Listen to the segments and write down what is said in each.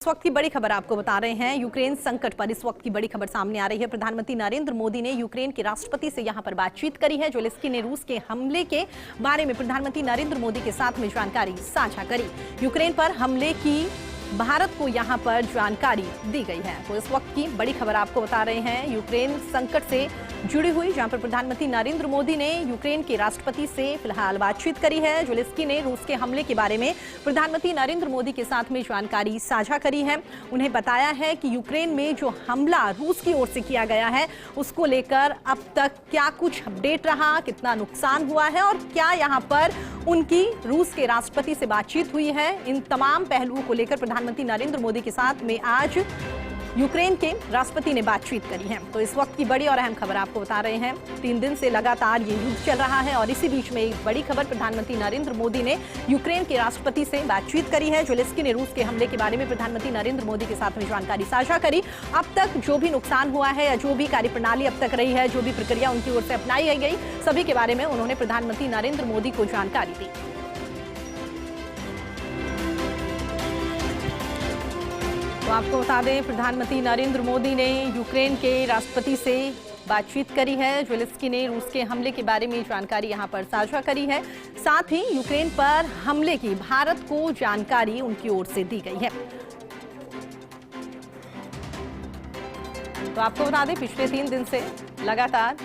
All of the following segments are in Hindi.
इस वक्त की बड़ी खबर आपको बता रहे हैं। यूक्रेन संकट पर इस वक्त की बड़ी खबर सामने आ रही है। प्रधानमंत्री नरेंद्र मोदी ने यूक्रेन के राष्ट्रपति से यहां पर बातचीत करी है। ज़ेलेंस्की ने रूस के हमले के बारे में प्रधानमंत्री नरेंद्र मोदी के साथ में जानकारी साझा करी। यूक्रेन पर हमले की भारत को यहां पर जानकारी दी गई है। तो इस वक्त की बड़ी खबर आपको बता रहे हैं यूक्रेन संकट से जुड़ी हुई, जहां पर प्रधानमंत्री नरेंद्र मोदी ने यूक्रेन के राष्ट्रपति से फिलहाल बातचीत करी है। ज़ेलेंस्की ने रूस के हमले के बारे में प्रधानमंत्री नरेंद्र मोदी के साथ में जानकारी साझा करी है। उन्हें बताया है कि यूक्रेन में जो हमला रूस की ओर से किया गया है उसको लेकर अब तक क्या कुछ अपडेट रहा, कितना नुकसान हुआ है और क्या यहाँ पर उनकी रूस के राष्ट्रपति से बातचीत हुई है। इन तमाम पहलुओं को लेकर प्रधानमंत्री नरेंद्र मोदी के साथ में आज यूक्रेन के राष्ट्रपति ने बातचीत करी है। तो इस वक्त की बड़ी और अहम खबर आपको बता रहे हैं। 3 दिन से लगातार ये युद्ध चल रहा है और इसी बीच में एक बड़ी खबर, प्रधानमंत्री नरेंद्र मोदी ने यूक्रेन के राष्ट्रपति से बातचीत करी है। ज़ेलेंस्की ने रूस के हमले के बारे में प्रधानमंत्री नरेंद्र मोदी के साथ में जानकारी साझा करी। अब तक जो भी नुकसान हुआ है या जो भी कार्यप्रणाली अब तक रही है, जो भी प्रक्रिया उनकी ओर से अपनाई गई, सभी के बारे में उन्होंने प्रधानमंत्री नरेंद्र मोदी को जानकारी दी। तो आपको बता दें, प्रधानमंत्री नरेंद्र मोदी ने यूक्रेन के राष्ट्रपति से बातचीत करी है। ज़ेलेंस्की ने रूस के हमले के बारे में जानकारी यहां पर साझा करी है। साथ ही यूक्रेन पर हमले की भारत को जानकारी उनकी ओर से दी गई है। तो आपको बता दें, पिछले 3 दिन से लगातार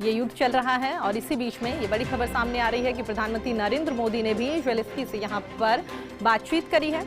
ये युद्ध चल रहा है और इसी बीच में ये बड़ी खबर सामने आ रही है कि प्रधानमंत्री नरेंद्र मोदी ने भी ज़ेलेंस्की से यहां पर बातचीत करी है।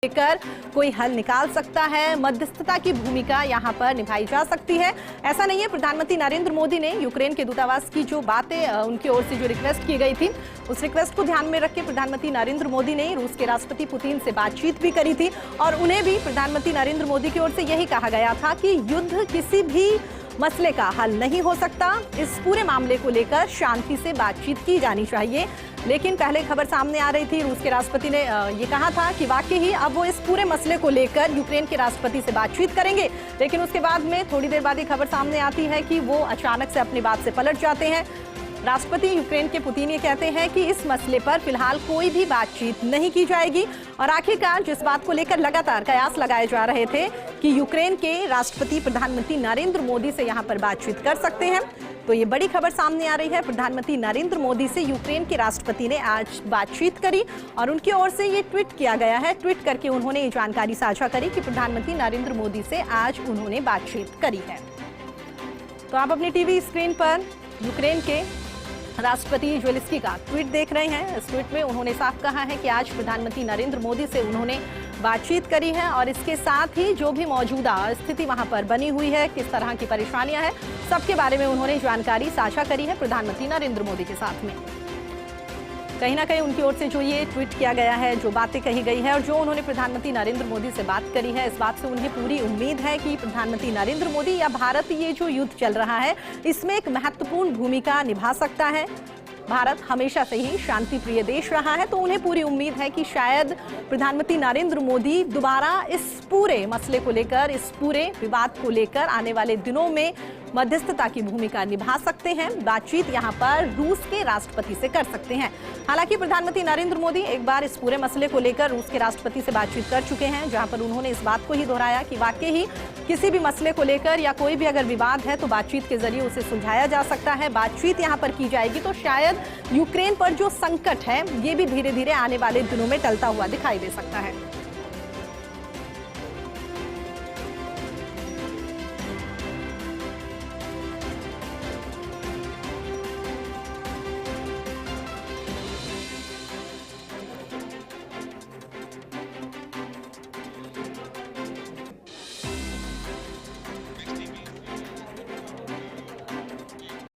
लेकर कोई हल निकाल सकता है, मध्यस्थता की भूमिका यहां पर निभाई जा सकती है। ऐसा नहीं है। प्रधानमंत्री नरेंद्र मोदी ने यूक्रेन के दूतावास की जो बातें उनकी ओर से जो रिक्वेस्ट की गई थी, उस रिक्वेस्ट को ध्यान में रख के प्रधानमंत्री नरेंद्र मोदी ने रूस के राष्ट्रपति पुतिन से बातचीत भी करी थी और उन्हें भी प्रधानमंत्री नरेंद्र मोदी की ओर से यही कहा गया था कि युद्ध किसी भी मसले का हल नहीं हो सकता। इस पूरे मामले को लेकर शांति से बातचीत की जानी चाहिए। लेकिन पहले खबर सामने आ रही थी, रूस के राष्ट्रपति ने ये कहा था कि वाकई ही अब वो इस पूरे मसले को लेकर यूक्रेन के राष्ट्रपति से बातचीत करेंगे। लेकिन उसके बाद में थोड़ी देर बाद ये खबर सामने आती है कि वो अचानक से अपनी बात से पलट जाते हैं। राष्ट्रपति यूक्रेन के पुतिन ये कहते हैं कि इस मसले पर फिलहाल कोई भी बातचीत नहीं की जाएगी। और आखिरकार जिस बात को लेकर लगातार कयास लगाए जा रहे थे कि यूक्रेन के राष्ट्रपति प्रधानमंत्री नरेंद्र मोदी से यहां पर बातचीत कर सकते हैं, तो ये बड़ी खबर सामने आ रही है। प्रधानमंत्री नरेंद्र मोदी से यूक्रेन के राष्ट्रपति ने आज बातचीत करी और उनकी ओर से ये ट्वीट किया गया है। ट्वीट करके उन्होंने ये जानकारी साझा करी कि प्रधानमंत्री नरेंद्र मोदी से आज उन्होंने बातचीत करी है। तो आप अपनी टीवी स्क्रीन पर यूक्रेन के राष्ट्रपति ज़ेलेंस्की का ट्वीट देख रहे हैं। इस ट्वीट में उन्होंने साफ कहा है कि आज प्रधानमंत्री नरेंद्र मोदी से उन्होंने बातचीत करी है और इसके साथ ही जो भी मौजूदा स्थिति वहां पर बनी हुई है, किस तरह की परेशानियां हैं, सबके बारे में उन्होंने जानकारी साझा करी है प्रधानमंत्री नरेंद्र मोदी के साथ में। कहीं ना कहीं उनकी ओर से जो ये ट्वीट किया गया है, जो बातें कही गई है और जो उन्होंने प्रधानमंत्री नरेंद्र मोदी से बात करी है, इस बात से उन्हें पूरी उम्मीद है कि प्रधानमंत्री नरेंद्र मोदी या भारत ये जो युद्ध चल रहा है इसमें एक महत्वपूर्ण भूमिका निभा सकता है। भारत हमेशा से ही शांति प्रिय देश रहा है, तो उन्हें पूरी उम्मीद है कि शायद प्रधानमंत्री नरेंद्र मोदी दोबारा इस पूरे मसले को लेकर, इस पूरे विवाद को लेकर आने वाले दिनों में मध्यस्थता की भूमिका निभा सकते हैं। बातचीत यहां पर रूस के राष्ट्रपति से कर सकते हैं। हालांकि प्रधानमंत्री नरेंद्र मोदी एक बार इस पूरे मसले को लेकर रूस के राष्ट्रपति से बातचीत कर चुके हैं, जहां पर उन्होंने इस बात को ही दोहराया कि वाकई ही किसी भी मसले को लेकर या कोई भी अगर विवाद है तो बातचीत के जरिए उसे सुलझाया जा सकता है। बातचीत यहां पर की जाएगी तो शायद यूक्रेन पर जो संकट है ये भी धीरे धीरे आने वाले दिनों में टलता हुआ दिखाई दे सकता है।